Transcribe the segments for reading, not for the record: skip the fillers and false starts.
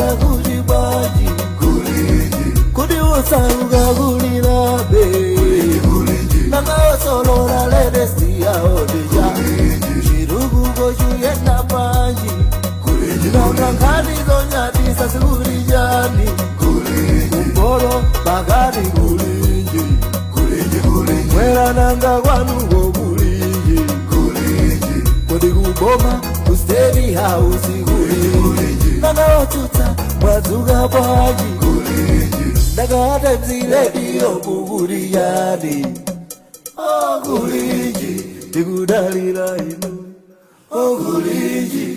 ya kujibaji kudi usauga kulila be nanga solo la ledesti ya odeja shirugu goju yena panji nanga kani zonya tisa suri jani kumboro bagari kulinji mwera nanga wanu go kulinji kudi kuboma ustedi hausi kulinji nanga otuta mwazuga baji naga temzi radio kuburi yadi oh kulinji tikudalira inu oh kulinji.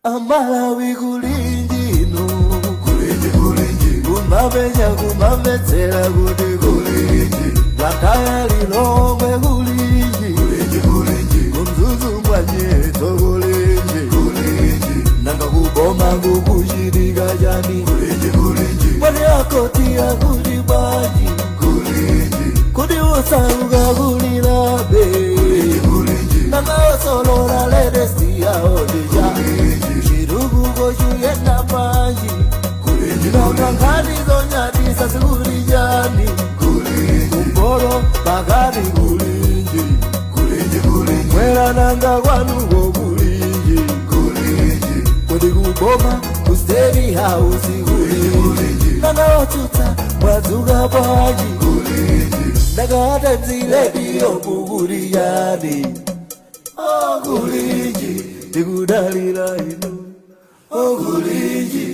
Amalawi kulinji no kulinji kumabenya kumabetsera kuti kulinji gataya lilongwe kulinji kumzuzu mwanyeto kulinji nanga kuboma kukushirika jani wale akoti ya kujibaji kudi usauga kulila be nanga solo la ledesti ya odeja shirugu goju yena panji nanga kani zonya tisa suri jani kumboro bagari kulinji mwera nanga wanu go kulinji kudi kuboma ustedi hausi kulinji nanga otuta mwazuga baji naga temzi radio kuburi yadi oh kulinji tikudalira inu oh kulinji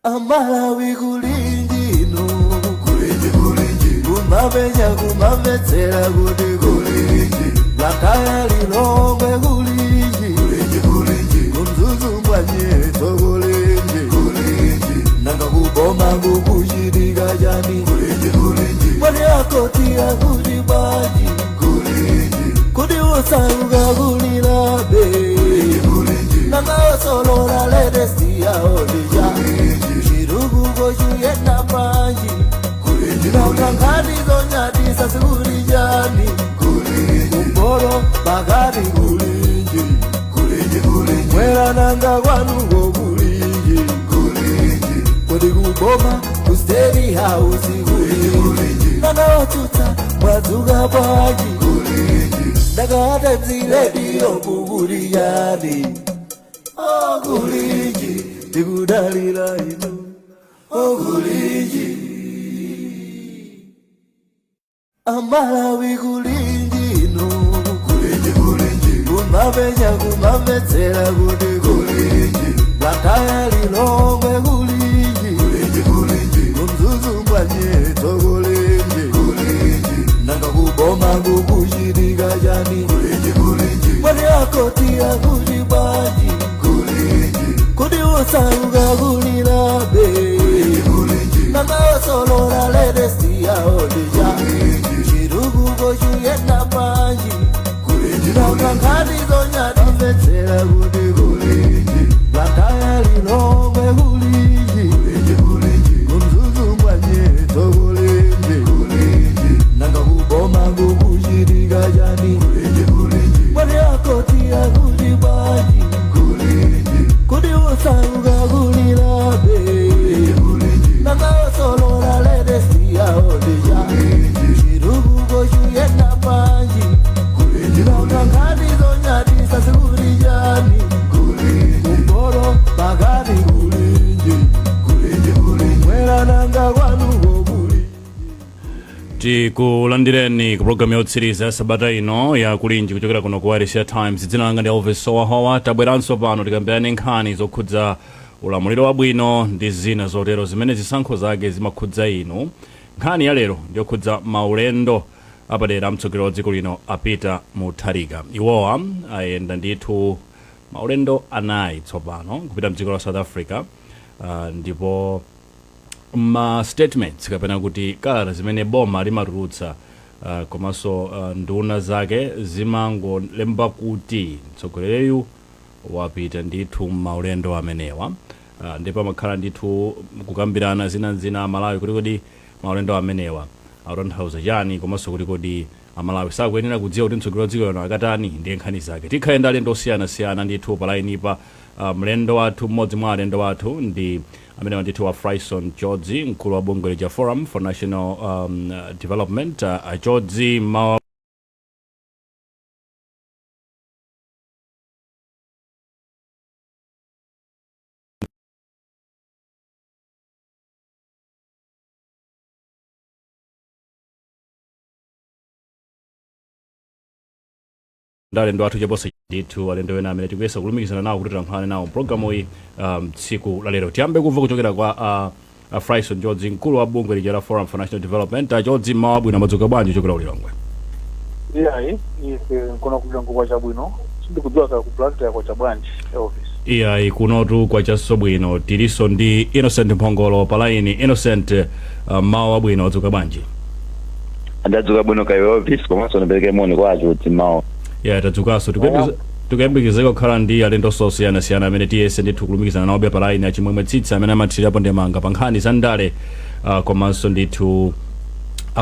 Amalawi kulinji no kulinji kumabenya kumabetsera kuti kulinji gataya lilongwe kulinji kumzuzu mwanyeto kulinji nanga kuboma kukushirika jani wale akoti ya kujibaji kudi usauga kulila be nanga solo la ledesti ya odeja shirugu goju yena panji nanga kani zonya tisa suri jani kumboro bagari kulinji mwera nanga wanu go kulinji kudi kuboma ustedi hausi kulinji nanga otuta mwazuga baji naga temzi radio kuburi yadi oh kulinji tikudalira inu oh kulinji Amalawi kulinji no kulinji kumavenya kumavetsera kuti kulinji Blantyre Lilongwe kulinji kumzuzumbwa nyeto kulinji nanga kuboma kukuchitika chani mwene akoti akuchibanji kuti usauka kulilabe nanga osolola ledesi yaondeja chiruguko chuyenda panji nanga nkhani zonyatimvetsera kuti kulinji Blantyre Lilongwe kulinji kumzuzumbwa nyeto kulinji nanga kuboma kukuchitika chani mwene akoti akuchibanji kuti usauka kulilabe nanga osolola ledesi yaondeja chiruguko chuyenda panji nanga nkhani zonyatisa sikulijani kumboro pakati kulinji mwera nanga kwanuko kulinji. Tikulandireni ku programu yotsiriza sabata ino ya kulinji kuchokera kuno ku Warisia Times. Dzina langa ndi Elvis Sowahowa. Tabweranso pano tikambirane nkhani zokhudza ulamuliro wabwino ndi zina zotero zimene zisankho zake zimakhudza inu. Nkhani ya lero ndiyokhudza maulendo apadera mtsogoleri wa dziko lino Peter Mutharika. Iwowa ayenda ndithu maulendo anayi tsopano kupita mdziko la South Africa, ndipo ma statements kapena kuti kalata zimene boma limatulutsa komanso nduna zake zimangolemba kuti mtsogoleriyu wapita ndithu maulendo amenewa, ndipo amakhala ndithu kukambirana zina Malawi kuti maulendo amenewa akutanthauza chani komanso kuti Amalawi sakuyenera kudziwa kuti mtsogoleri wa dziko lino akatani ndi nkhani zake. Tikhaenda alendo osiyanasiyana ndithu palainipa. Mlendo wathu mmodzi mwa alendo wathu ndi amene ndithu wa Fryson George, mkulu wa bungwe la Forum for National Development. George ndalendo wathu chaposa ndithu alendo ena amene tikuyesa kulumikizana nawo kuti tilankhulane nawo programu iyi tsiku la lero. Tiyambe kumva kuchokera kwa Fryson George, mkulu wa bungwe la Forum for National Development. George, mawa bwino, madzuka bwanji kuchokera Lilongwe? Iyayi kuno kujangu kwa chabwino sindikudziwa ka ku Blantyre kwa chabwanji office. Iyayi kunotu kwa chaso bwino. Tiliso ndi Innocent Mphongolo palaini. Innocent, mawa bwino, madzuka bwanji? Adadzuka bwino ka office komanso ndipereke moni kwa achuti mawa. Tadzukanso tikuyembekezeka kukhala ndi alendo osiyanasiyana amene tiyese ndithu kulumikizana nawo palaini achimwemwe tsitsi amene amathirirapo ndemanga pa nkhani za ndale, komanso ndithu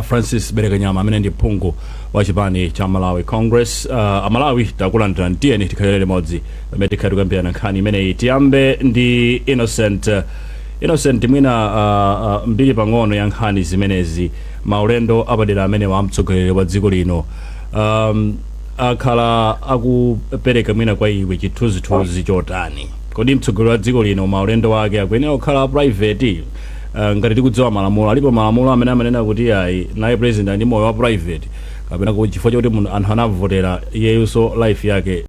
Francis Berekanyama amene ndi phungu wa chipani cha Malawi Congress. Amalawi takulandirani, tiyeni tikhalire limodzi pamene tikhala tikambirana nkhani imeneyi. Tiyambe ndi Innocent, mwina mbiri pang'ono ya nkhani zimenezi, maulendo apadera amene wa mtsogoleri wa dziko lino akhala akupereka mwina kwa iwe chithunzithunzi chotani? Kodi mtsogoleri wa dziko lino maulendo wake akuyenera kukhala private? Ngati tikudziwa malamulo, alipo malamulo amene amanena kuti ayi naye president ndi moyo wa private, kapena kuti chifukwa choti anthu anavotera iyeyunso life yake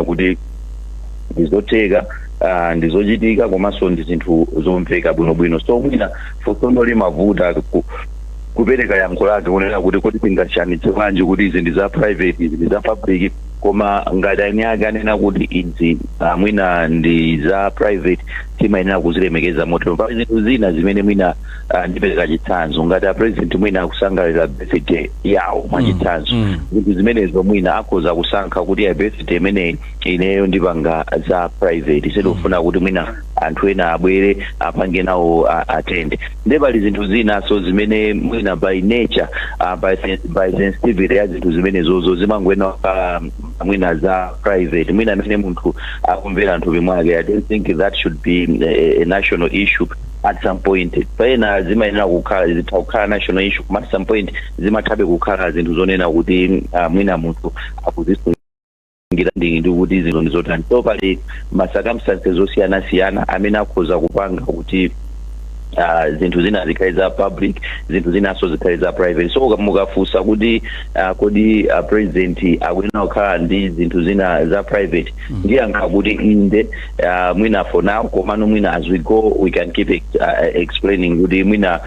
kuti ndizoteka ndizochitika komanso ndi zinthu zomveka bwinobwino. So mwina fosono limavuta kupereka yankho lake kunena kuti kodi tingashanitse bwanji kuti izi ndi za private, izi ndi za public, koma ngati aini ake anena kuti izi mwina ndi za private timayenera kuzilemekeza motero. Pa zinthu zina zimene mwina ndipereka chitsanzo, ngati a president mwina akusangalira birthday yawo mwachitsanzo, zinthu zimenezo mwina akhoza kusankha kuti ya birthday imeneyi ineyo ndipanga za private, sedofuna kuti mwina anthu ena abwere apange nawo attend. Nde pali zinthu zina so zimene mwina by nature by sensitivity ya zinthu zimenezozo zimangoena mwina za private, mwina amene munthu akumvera anthu bimwake. I don't think that should be a national issue at some point pena zimayenera kukhala national issue koma at some point zimathabe kukhala zinthu zonena kuti mwina munthu akuzisungira ndi kuti izinto ndizotani so pali ma circumstances osiyana amene akhoza kupanga kuti zinthu zina zikhale za public zinthu zinaso zikhale za private so mukafunsa kuti kodi president akuyenera kukhala ndi zinthu zina za private ndiyankha kuti inde mwina for now komano mwina as we go we can keep explaining kuti mwina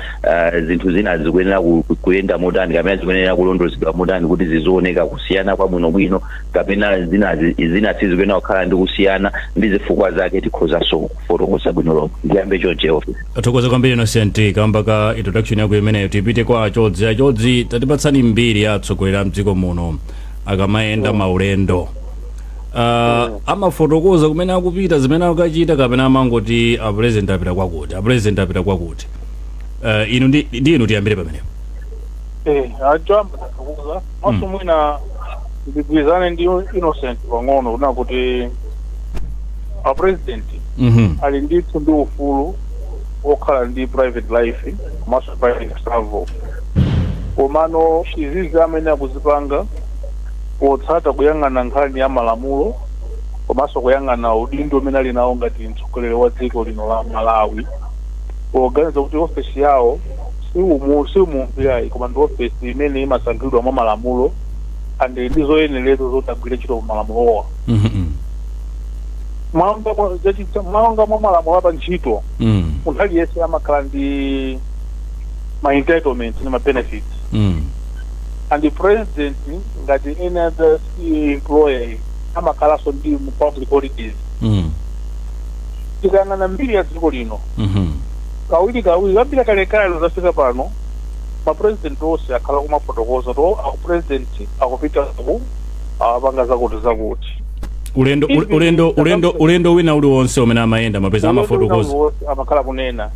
zinthu zina zikuyenera kuyenda motani kapena zikuyenera kulondozedwa motani kuti zizooneka kusiyana kwa bwinobwino kapena zina sizikuyenera kukhala ndi kusiyana ndi zifukwa zake tikhozaso kufotokoza bwino lomwe ndiyambe chonche office kwambiri Innocent kamba ka introduction yako imeneyo tipite kwa Chodzi tatipatsani mbiri ya atsogoleri mdziko muno akamayenda maulendo amafotokoza kumene akupita zimene akachita kapena amangoti president apita kwakuti inu ndi inu tiyambire pamenepo ajamba kuza maso mwina ndigwizane ndi Innocent pang'ono kuna kuti a president ali ndithu ndi ufulu okhala ndi private life maso private travel komano izizi amene akuzipanga potsata kuyang'ana nkhani ya malamulo komanso kuyang'ana udindo umene ali nawo ngati mtsogoleri wa dziko lino la Malawi poganiza kuti ofesi yawo siumumvirayi koma ndi ofesi imene imasankhidwa mwa malamulo ande ndizoyenerezo zotagwira ntchito malamulowa mwanga mwa malamulo apa ntchito munthu aliyense amakhala ndi ma entitlements ndi ma benefits and the president ngati any other employee amakhalanso ndi public holidays tikayang'ana mbiri ya dziko lino kawiri kambiri kalekale zafika pano ma president onse akhala kumafotokoza to president akupita apanga zakuti ulendo wina uliwonse umene amayenda mapeza amafotokoza amakhala kunena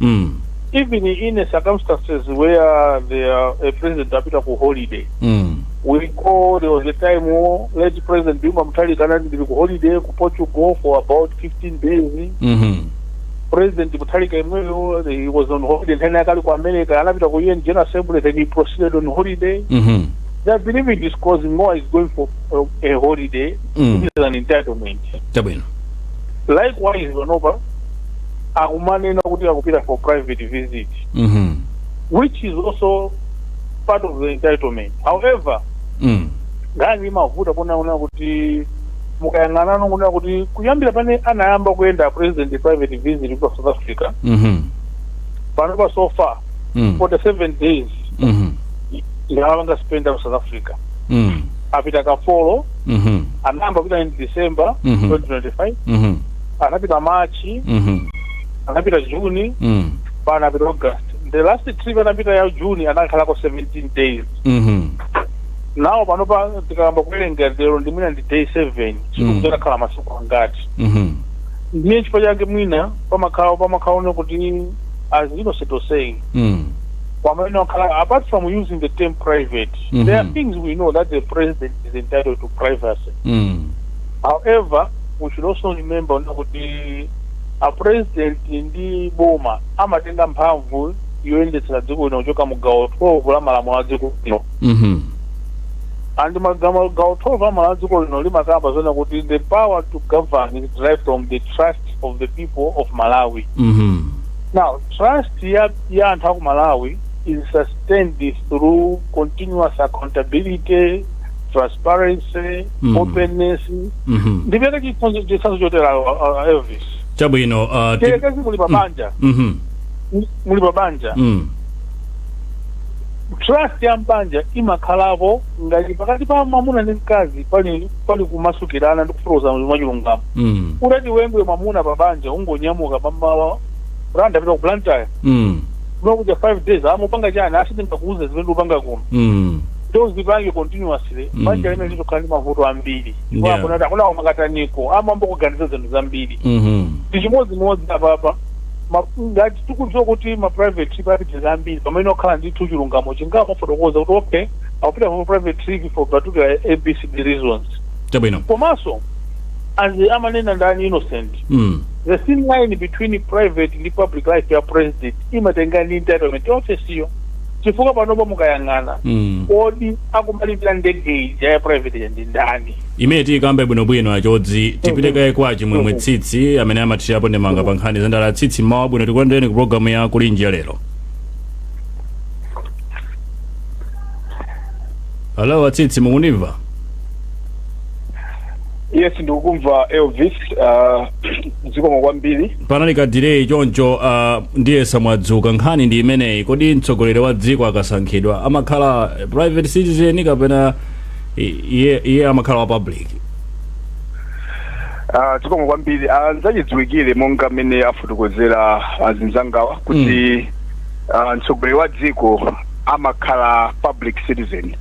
even in a circumstances where a president apita ku holiday we call there was a time late president Bima Mutharika ndili ku holiday ku Portugal for about 15 days president Mutharika he was on holiday and akali ku America anapita ku UN General Assembly and he proceeded on holiday I believe it is causing more is going for a holiday. It is an entitlement. Likewise, Vanova, Agumane Nakupita for private visit, which is also part of the entitlement. However, Gani Mavuta Pona Kuti Mukayangana no Kuti Kuyambia Pane Anayamba kwenda president private visit to South Africa. But so far, 47 days. Inawanga spend in South Africa. Apita kafolo, anamba apita in December 2025, anapita March, anapita June, anapita August. The last trip anapita ya June anakhala ko 17 days. Now panopa tikamba kulenga lero ndimina ndi day 7, chikudzera khala masiku angati. Ndiye chifukwa chake mwina pamakhaona kuti as Innocent was saying, apart from using the term private, there are things we know that the president is entitled to privacy. However, we should also remember that a president in the Boma, amatenga mphamvu yoyendetsera dziko lino kuchoka mu gawo 12 la malamulo a dziko lino. And gawo 12 la malamulo a dziko lino limakamba zona kuti the power to govern is derived from the trust of the people of Malawi. Now, trust ya anthu aku Malawi is sustained through continuous accountability, transparency, openness. Ndivyo chisanzo chotera Elvis. Chabwino kazi muli babanja. Trust ya mbanja imakhalavo ngati pakati pa mamuna ndi mkazi pali kumasukirana ndi kufuroza mwachilungamo. Urati wembwe mamuna babanja ungonyamuka pammawa randa pita ku Blantyre. Kuja 5 days amupanga chana asitinga kuuza zimene upanga kuno those zipange continuously manje limene litokhala mavuto ambiri kuna kuna makataniko amambo kuganiza zinthu zambiri ndi chimodzimodzi apapa ngati tikudziwa kuti ma private trip apita zambiri pamene okhala ndi chilungamo chingapo mafotokoza kuti okay akupita for private trip for particular ABCD reasons. Chabwino komanso as amanena ndani Innocent the thin line between private and public life ya president imatenga ni entitlement yonse siyo chifukwa panopo mukayang'ana kodi akumalipira ndege ya private ya ndani imene tikambe bwinobwino achodzi tipite kaye kwa chimwemwe tsitsi amene amathiapo ndi manga pa nkhani za ndala tsitsi mawa bwino tikulandeni ku programu ya kulinji ya lero. Hello atsitsi mukunimva? Yes, ndikukumva Elvis. Zikomo kwambiri. Panali ka delay choncho ndiye samwadzuka nkhani ndi imeneyi. Kodi mtsogoleri wa dziko akasankhidwa amakhala private citizen kapena iye amakhala wa public? Zikomo kwambiri. Nzachidziwikire monga mmene afotokozera azinzangawa kuti mtsogoleri wa dziko amakhala public citizen.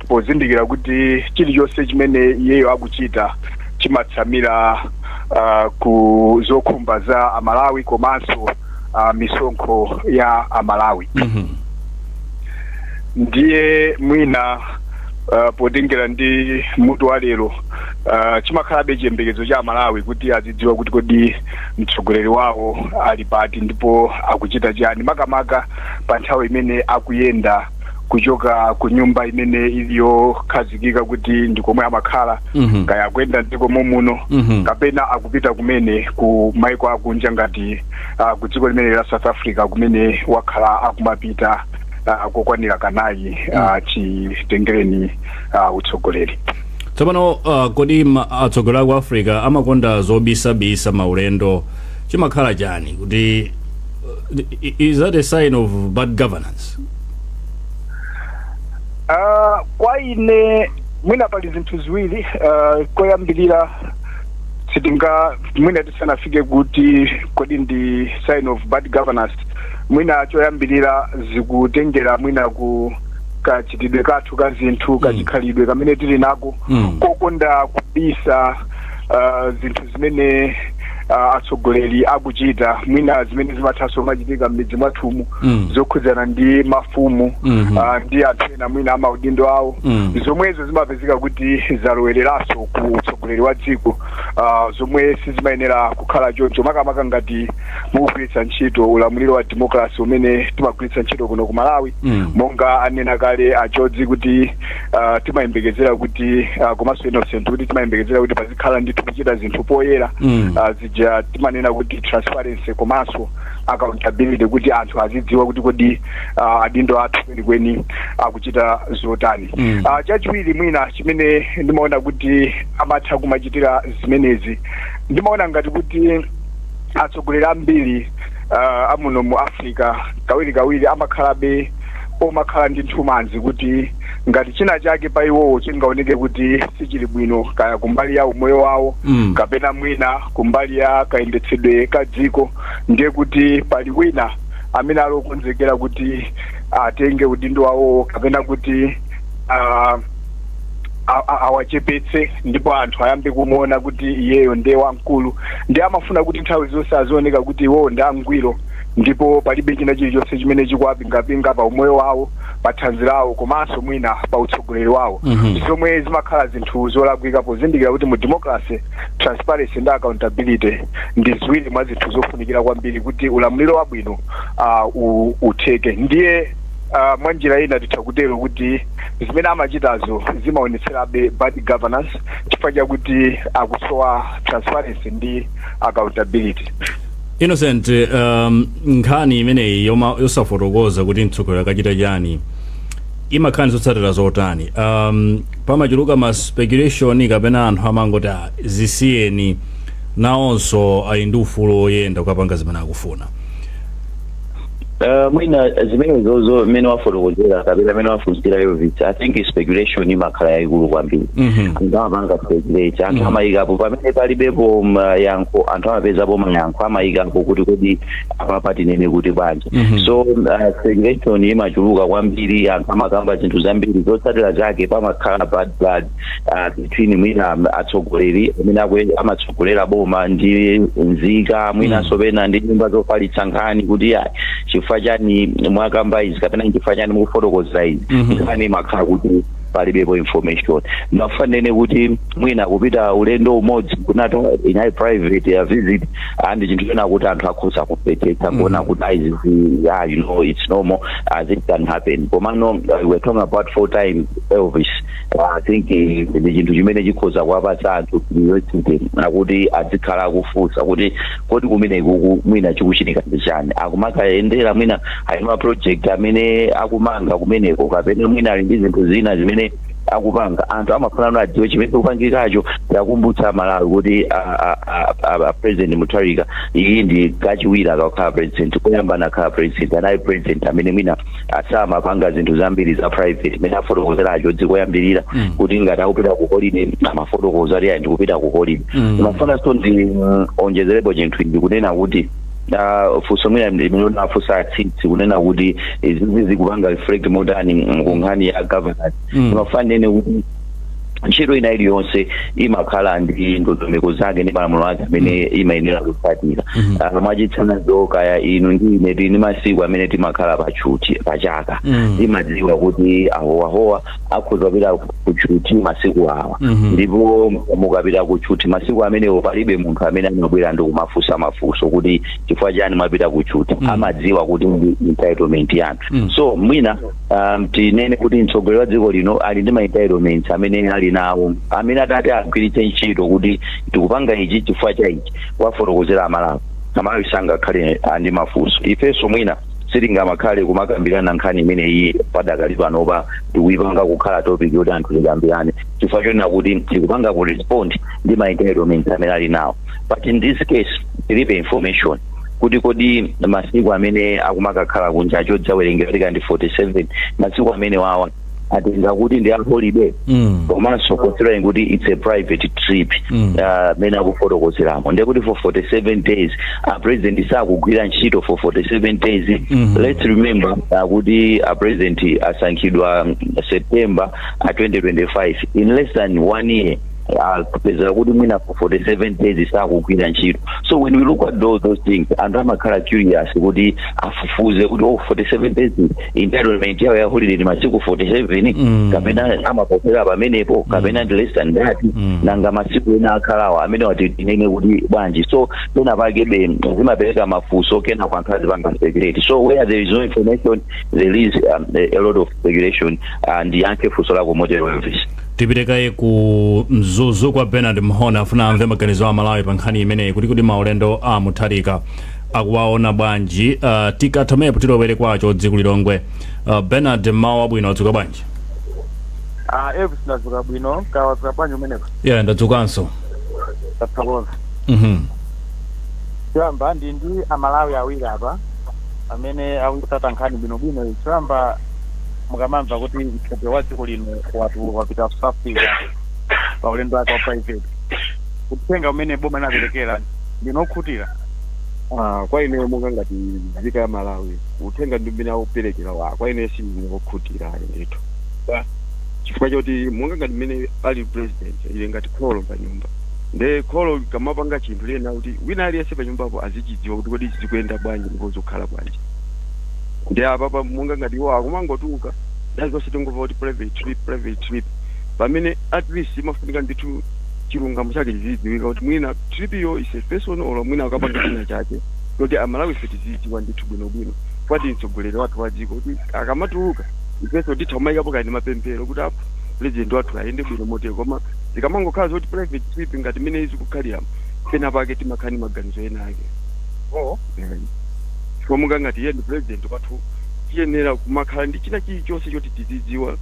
Pozindikira kuti chilichonse chimene iyeyo akuchita chimatsamira ku zokhumba za Amalawi komanso misonkho ya Amalawi. Ndiye mwina potengera ndi mutu wa lero chimakhalabe chiyembekezo cha Amalawi kuti azidziwa kuti kodi mtsogoleri wawo ali pati ndipo akuchita chani makamaka pa nthawi imene akuyenda kuchoka ku nyumba imene iliyo khazikika kuti ndikomwe amakhala kaya akuyenda ndiko muno kapena akupita kumene ku maiko akunja ngati ku dziko limene la South Africa kumene wakhala akumapita kokwanira kanayi chitengereni utsogoleri. Tsopano kodi atsogoleri ku Africa amakonda zobisabisa maulendo chimakhala chani kuti is that a sign of bad governance? Kwa ine mwina pali zinthu ziwiri koyambirira sitinga mwina tisanafike kuti kodi ndi sign of bad governance mwina choyambirira zikutengera mwina ku kachitidwe kathu ka zinthu kachikhalidwe kamene tili nako kokonda kubisa zinthu zimene atsogoleri akuchita mwina zimene zimathaso machitika m'midzi mwathumu zokhudzana ndi mafumu ndi anthu ena mwina amaudindo awo zomwezo zimapezeka kuti zalowereranso ku utsogoleri wa dziko zomwe sizimayenera kukhala choncho makamaka ngati mukugwiritsa ntchito ulamuliro wa democracy umene timagwiritsa ntchito kuno ku Malawi monga anena kale achodzi kuti timayembekezera kuti komanso Innocent kuti timayembekezera kuti pazikhala ndithu kuchita zinthu poyera timanena kuti transparency komanso accountability kuti anthu azidziwa kuti kodi adindo athu kwenikweni akuchita zotani. Chachiwiri mwina chimene ndimaona kuti amatha kumachitira zimenezi ndimaona ngati kuti atsogoleri ambiri amuno mu Africa kawiri amakhalabe omakhala ndi nthumanzi kuti ngati china chake pa iwowo chingaoneke kuti sichili bwino kaya kumbali ya umoyo wawo kapena mwina kumbali ya kayendetsedwe ka dziko ndiye kuti pali wina amene alokonzekera kuti atenge udindo wawo kapena kuti awachepetse ndipo anthu ayambe kumuona kuti iyeyo ndiye wamkulu ndi amafuna kuti nthawi zonse azioneka kuti iwowo ndi angwiro ndipo palibe china chilichonse chimene chikuwapingapinga pa umoyo wawo pa thanzi lawo komanso mwina pa utsogoleri wawo zomwe zimakhala zinthu zolakwika pozindikira kuti mu democracy transparency ndi accountability ndi ziwiri mwa zinthu zofunikira kwambiri kuti ulamuliro wabwino utheke. Ndiye mwa njira ina titha kutero kuti zimene amachitazo zimaonetserabe bad governance chifukwa chakuti akusowa transparency ndi accountability. Innocent, nkhani imeneyi yosafotokoza kuti mtsogoleri akachita chani imakhani zotsatira zotani pamachuluka ma speculation kapena anthu amangoti zisiyeni nawonso ali ndi ufulu oyenda kukapanga zimene akufuna? Mwina zimene zozo mmene wafotokozera kapena mmene wafunzira Elvis, I think speculation imakhala yaikulu kwambiri. Anthu amapanga speculate, anthu amayikapo pamene palibepo yankho, anthu amapezapo mayankho amayikapo kuti kodi apapati nene kuti bwanji. So speculation imachuluka kwambiri, anthu amakamba zinthu zambiri zotsatira zake pamakhala bad blood between mwina atsogoleri amene amatsogolera boma ndi nzika mwinanso pena ndi nyumba zofalitsa nkhani kuti chifukwa chani mwakamba izi kapena chifukwa chani mukufotokoza izi nkhani imakhala kuti palibepo information nafanene kuti mwina kupita ulendo umodzi kunato inayi private ya visit and chinthu chena kuti anthu akhoza kupeteka kuona kuti yeah, you know, it's normal as it can happen. Komano we're talking about 4 times Elvis. I think the chinthu chimene chikhoza kuwapatsa anthu curiosity akuti adzikhala kufunsa kuti kodi kumene mwina chikuchitika ndichani akumakaendera mwina ayima project amene akumanga kumeneko kapena mwina ali ndi zinthu zina zimene akupanga anthu amafuna adziwe chimene kupangikacho yakumbutsa Malawi kuti President Mutharika iyi ndi kachiwiri akakhala president kuyamba nakhala president anayi president amene mwina asamapanga zinthu zambiri za private mene afotokozeracho dzikoyambirira kuti ngati akupita ku holiday amafotokoza ali ndikupita ku holiday mafuna so ndi onjezerepo chinthu ndikunena kuti funso mwina ndimene afusa atsitsi kunena kuti izizi zikupanga reflect modern kunkhani ya governance unofanene kuti ntchito ina iliyonse imakhala ndi ndondomeko zake ndi malamulo ake amene imayenera kutsatira mwachitsanzo kaya inu ndi ine tili masiku amene timakhala pachuti pachaka timadziwa kuti ahowahowa akhoza kupita kuchuti masiku awa ndipo mukapita kuchuti masiku amenewo palibe munthu amene amabwera ndi kumafunsa mafunso kuti chifukwa chani mwapita kuchuti amadziwa kuti ndi entitlement yanu so mwina tinene kuti mtsogoleri wa dziko lino ali ndi ma entitlements amene ali nawo amene atati agwiritse ntchito kuti tikupanga ichi chifukwa cha ichi wafotokozera Amalawi sangakhale ndi mafunso ifenso mwina sitingamakhale kumakambirana nkhani imene iye padakali panopa tikuyipanga kukhala topic yoti anthu tikambirane chifukwa chonena kuti tikupanga ku respond ndi ma entitlements amene ali nawo but in this case tilibe information kuti kodi masiku amene akumakakhala kunja chodzawerengera tika ndi 47 masiku amene wawa atenga kuti ndi holiday komanso considering kuti it's a private trip mene akufotokozeramo ndiye kuti for 47 days president sakugwira ntchito for 47 days let's remember kuti president asankhidwa September 2025 in less than 1 year kupeza kuti mwina for 47 days sakugwira ntchito so when we look at those things anthu amakhala curious kuti afufuze kuti 47 days entitlement yawo ya holiday ni masiku 47 kapena amapokera pamenepo kapena ndi less than that nanga masiku ena akhalawa amene watinene kuti bwanji so pena pakebe zimapereka mafunso kena kwa anthu azipanga speculate so where there is no information there is a lot of speculation and yankhe funso lako model Elvis tipitekaye ku mzuzu kwa Bernard Mhona afuna amve maganizo a Malawi pa nkhani imeneyi kuti maulendo a Mutharika akuwaona bwanji tikathamepo tilowere kwacho dziko lilongwe Bernard mawa bwino adzuka bwanji Elvis ndadzuka bwino kawadzuka bwanji umeneko yeah ndadzukanso tathokoza Chamba ndi Amalawi awiri apa amene akutsata nkhani bwinobwino Chamba mukamamva kuti mtsogoleri wa dziko lino watu wapita South Africa pa ulendo wake wa private kutenga umene boma linaperekera ndinokhutira kwa ine monga ngati nzika ya Malawi utenga ndi mbina uperekera wa kwa ine si ndinokhutira ndithu chifukwa choti monga ngati mmene ali president ile ngati kholo pa nyumba nde kholo kamapanga chinthu lena kuti wina aliyense pa nyumbapo azichidziwa kuti kodi zikuyenda bwanji ndipo zokhala bwanji ndi apa monga ngati iwo akumangotuka ndazonse tingova kuti private trip pamene at least imafunika ndithu chilungamo chake chizidziwika kuti mwina trip iyo is a personal or mwina akapanga china chake kuti Amalawi ife tizidziwa ndithu bwinobwino kwati mtsogoleri wathu wa dziko kuti akamatuluka ifenso ndithu amayikapo kani mapemphero kuti apo president wathu ayende bwino motero koma zikamangokhala zoti private trip ngati mmene izikukhalira pena pake timakhani maganizo ena ake komunga ngati iye ndi president wathu tiyenera kumakhala ndi china chilichonse choti tizidziwa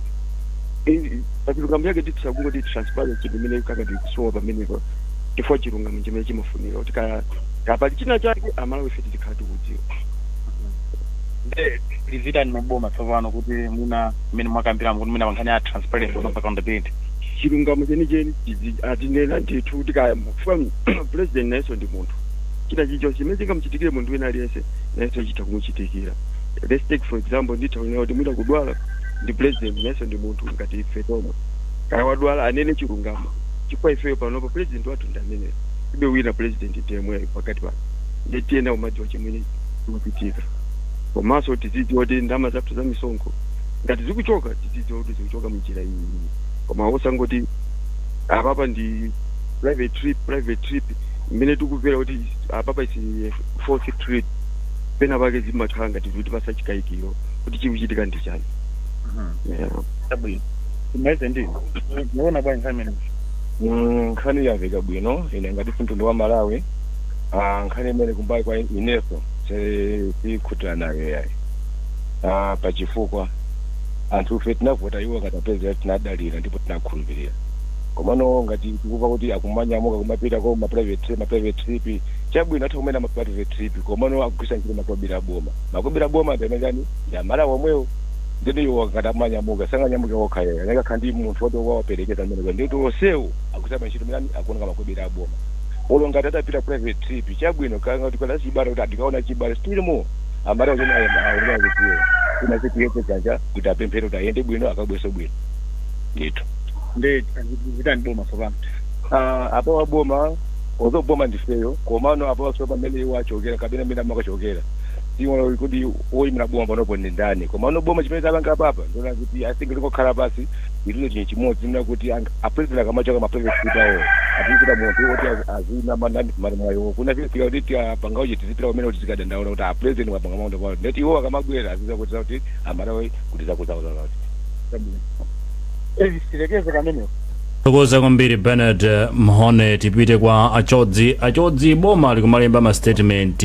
chilungamo chake tisakungo transparency imene kakati kusowa pamenepo chifukwa chilungamo chimene chimafunika kuti kapali china chake Amalawi ife tikhala tikudziwa livita ni maboma tsopano kuti muna mmene mwakambiramo kuti muna mankhani ya transparency and accountability chilungamo chenicheni atinena ndithu kuti kufuna president nayenso ndi munthu china chilichonse chimene chingamuchitikire munthu wina aliyense nayenso chitha kumuchitikira let's take for example ndithu kuti mwina kudwala ndi president nayenso ndi munthu ngati ife tomwe kaya wadwala anene chilungamo chifukwa ifeyo panopo president wathu ndi amene ibe wina president ndiyemweyo pakati pano nditiyenda kumadziwa chimene chikuchitika komanso tizidziwa kuti ndalama zathu za misonkho ngati zikuchoka tidzidziwa kuti zikuchoka munjira iyi koma usangoti apapa ndi private trip mmene tikupera kuti apapa isi fourth trip pena pake zimakhala ngati kuti pasachikayikiro kuti chikuchitika ndi chani. Tabwino imeze ndi naona bwa nkhani nkhani yamveka bwino ine ngati mtundu wa Malawi nkhani imene kumbai kwa ineso tikhuthana nayo yayi pachifukwa anthu ife tinavota iwo ngati apezera tinadalira ndipo tinakhulupirira komano ngati tikupa kuti akumanyamuka kumapita kwa ma-private trip chabwino atha kumene ma-private trip komano akugwisa ntchito makobira boma pamene ya Malawi omwewo ndito iwo ngati amanyamuka sanganyamuke okhayo anakakhala ndi munthu woti wawaperekeza mmene nditi onsewo akusaba ntchito mene akuoneka makobira boma olo ngati atapita private trip chabwino kangati kwala chibara kuti adikaona chibara still more amara kuti ayenera kuziwa kuna siku yake kanja kuti apemphere kuti ayende bwino akabweso bwino ndito ndi vitani boma sopano apo waboma ozo boma ndifeyo komano apo wasoba mele wachokera kabina mina makachokera tiwo kuti oyimira boma panopo ndi ndani komano boma chimene tabanga papa ndona kuti asingiliko khala pasi ndilo chinyi chimodzi ndina kuti apresident akamachoka mapresident kutawo atizira munthu oti azina manani mwayo kuna vile kuti apanga uji tizipira kumene kuti zikadandaula kuti apresident wapanga maondo kwa ndeti iwo akamabwera aziza kuti Amalawi kuti zakuzaula sirekeze kamenewo tokoza kwambiri Bernard Mhone. Tipite kwa achodzi boma likumalemba ma statement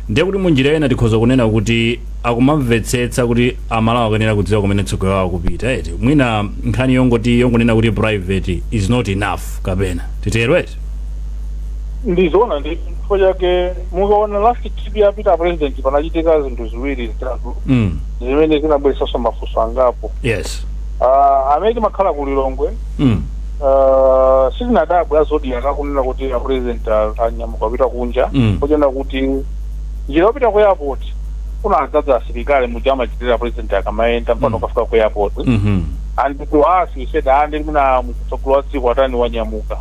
ndiye kuti munjira ena tikhoza kunena kuti akumamvetsetsa kuti Amalawi akanena kudziwa kumene tsogolo lawo kupita eti mwina nkhani yongonena kuti private is not enough kapena titerwe ndizoona ndi chifukwa chake mukaona last trip yapita president panachitika zinthu ziwiri zitatu zimene zinabweresanso mafunso angapo. Yes. Amene makhala ku Lilongwe sizinadabwe azodi akakunena kuti a president anyamuka kupita kunja kuchena kuti njira yopita ku airport kuna adzadza asilikali mujama chitira president akamaenda mpano kafika ku airport and to us we said andi muna mtsogolo tsiku atani wanyamuka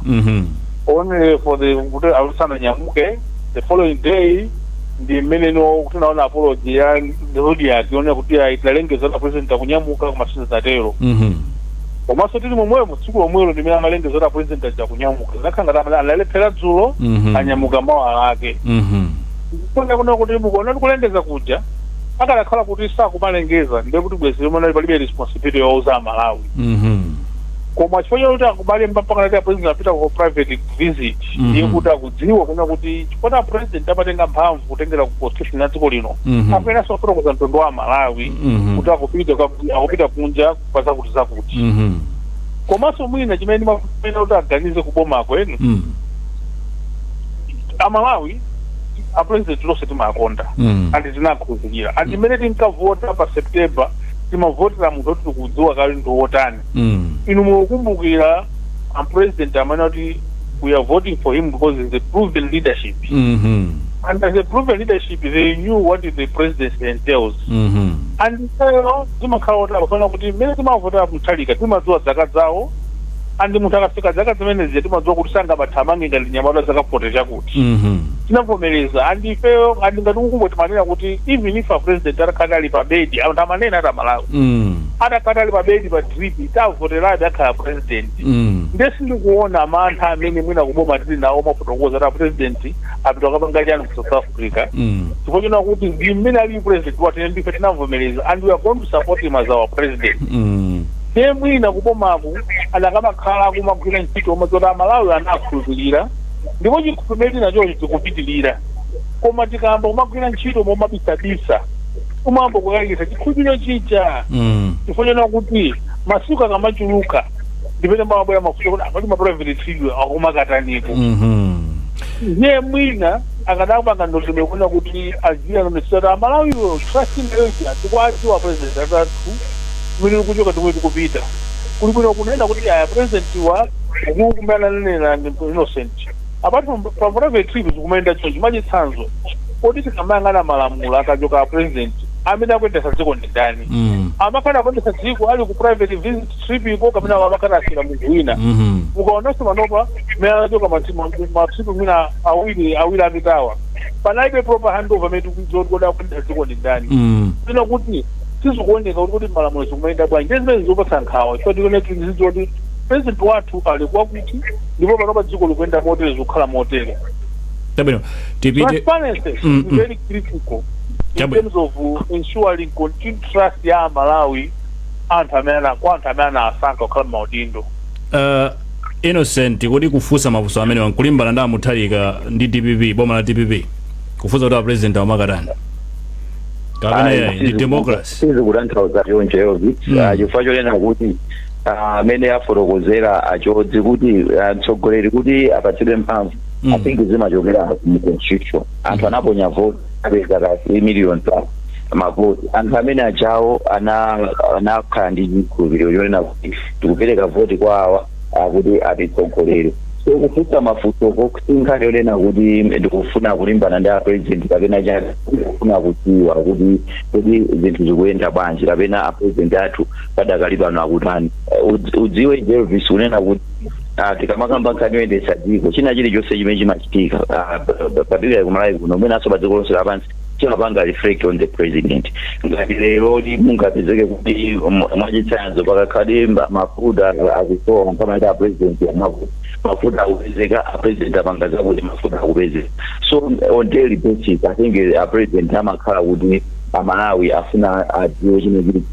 only for the kuti alisana nyamuke the following day ndi mmene no kuti naona apology ya ndodi akiona kuti italengeza president akunyamuka kuma sinzatero komanso tili momwe mutsiku lomwelo ndimene amalengeza president aja kunyamuka zakhanga alalephera dzulo anyamuka mawa ake kuna kuti mukuona kulengeza kuja akakhala kuti sakumalengeza ndiye kuti bwezi mona palibe responsibility yauza Malawi koma chifukwa kuti akubale mpaka ngati president apita ku private visit ndiye kuti akudziwa kuna kuti chifukwa president amatenga mphamvu kutengera ku constitution ya dziko lino apena sofotokoza mtundu wa Malawi kuti akupita kunja kwa zakuti komanso mwina chimene ndimafuna kuti aganize kuboma kwenu Amalawi a president lonse timakonda andi tinakhulupirira andi mmene tinkavota pa September timavotera munthu kuti tikudziwa kale ndi wotani inu mukumbukira a president amene kuti we are voting for him because he's a proven leadership and as a proven leadership they knew what the presidency entails and so timakhala kuti akufana kuti mmene timavotera muthalika timadziwa zaka zawo andi munthu akafika zaka zimenezi timadziwa kuti sangabathamange ngati nyamata zakapota chakuti tinavomereza andi ifeyo andi ngati ukumboti manena kuti even if a president atakhala ali pa bedi anthu amanena ati Malawi atakhala ali pa bedi pa drip tavoterabe akhala president ndiye sindikuona mantha amene mwina kuboma tili nawo mafotokoza ati president apita kapanga chani ku South Africa chifukwa china kuti ndi mmene ali president watene ndife tinavomereza and we are going to support him as our president mwina kubomaku adakamakhala kumagwira ntchito omazota Malawi anakhulupirira ndipo chikhulupiriro nacho chikupitirira koma tikamba kumagwira ntchito momabisabisa umambo kuyakisa chikhulupiriro chicha chifukwa kuti masiku akamachuluka ndipene mabwera mafuta kuti apati ma-private trip akumakatanipo ndiye mwina akadakupanga ndoteme kuona kuti aziya nomesota Malawiwo trust nation tikwadziwa president atatu mwini kuchoka tumwezi kupita kulikuwa kunenda kuti ya president wa ukukumbana nena innocent apart from private trips kumenda chonje machitsanzo kuti tikamangana malamulo akachoka president amene akuendesa dziko ndi ndani amakana akuendesa dziko ali ku private visit trip iko kamene amakana asira munthu wina ukaonanso manopa mmene anachoka matripu mwina awiri apitawa panaibe proper handover amene tikudziwa kuti akuendesa dziko ndi ndani ino kuti sizikuoneka kuti malamulo zikumayenda bwanji ndezimene zopatsa nkhawa chifukwa tikoneti zizoti president wathu ali kwakuti ndipo pakapa dziko likuyenda motere zikukhala motere. Tabwino tipite Transparency is very critical in terms of ensuring continued trust ya Malawi anthu amene asankha kukhala maudindo. Innocent kuti kufunsa mafunso amene wankulimbana ndi Mutharika ndi DPP boma la DPP kufunsa kuti president amakatani kapena ndi democracy sizikutanthauza yonje yovi chifukwa chonena kuti amene afotokozera achodzi kuti mtsogoleri kuti apatsidwe mphamvu I think zimachokera mu constitution anthu anaponya vote apeza 3 million plus mavoti anthu amene achawo anakhala ndi chikhulupiriro chonena kuti tikupereka voti kwa awa kuti atitsogolere. So kufunsa mafunso kokusinkhani yonena kuti ndikufuna kulimbana ndi president kapena chake kufuna kudziwa kuti zinthu zikuyenda bwanji kapena apresident athu padakali pano akutani udziwe Jervis unena kuti tikamakamba nkhani yoyendetsa dziko china chilichonse chimene chimachitika particularly kumalawi kuno umene aso pa dziko lonse lapansi chimapanga reflect on the president. Ngati lero mungapezeke kuti mwachitsanzo pakakhale mafuta akusowa kama ita president mafuta akupezeka president apanga zakuti mafuta akupezeka. So on daily basis I think a president amakhala kuti amalawi afuna adziwe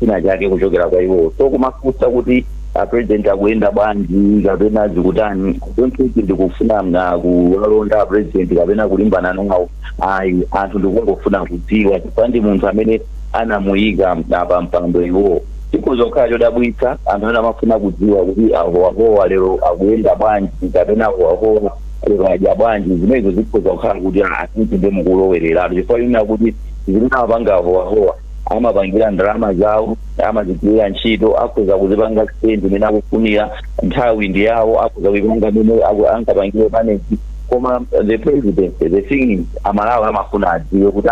china chake kuchokera kwa iwo. So kumafunsa kuti president akuyenda bwanji kapena zikutani don't think ndikufuna kuwalonda president kapena kulimbana nawo ayi anthu ndikungofuna kudziwa chifukwa munthu amene anamuyika pa mpando iwo ndipo zokhala chodabwitsa anthu amene amafuna kudziwa kuti ahowa lero akuyenda bwanji kapena ahowa lero adya bwanji zimenezo zikhoza kukhala kuti atinti ndi mukulowerera chifukwa ina kuti zilinapanga ahowa amapangira ndalama zawo amazigwira ntchito akhoza kuzipanga spend imene akufunira nthawi ndi yawo akhoza kuipanga imene angapangira manage koma the president the thing amalawi amafuna adziwe kuti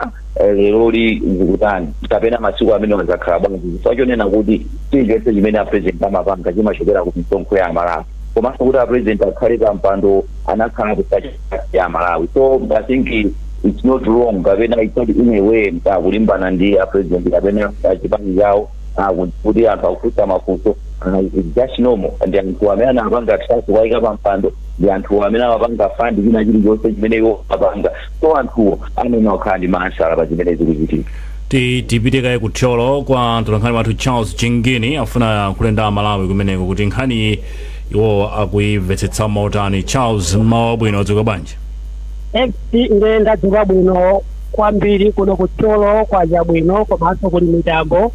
leroli zikutani kapena masiku amene wazakhala bwanji chifukwa chonena kuti chilichonse chimene apresident amapanga chimachokera ku misonkho ya amalawi komanso kuti apresident akhale pa mpando anakhala kusacha ya amalawi. So I think it's not wrong kapena it's not in a way kulimbana ndi president kapena chipani chawo kuti anthu akufunsa mafunso it's just normal ndi anthu amene anapanga trust kuwaika pa mpando ndi anthu amene amapanga fund china chilichonse chimene iwo apanga. So anthu amene akhala ndi mansala pa zimene zikuchitika. tipite kaye kuthyolo kwa mtolankhani wathu Charles Chingini afuna kulenda Malawi kumeneko kuti nkhani iwo akuimvetsetsa motani. Charles mawa bwino wadzuka bwanji? Ine ndadzuka bwino kwambiri kuno kuthyolo kwaja bwino komanso kuli mitambo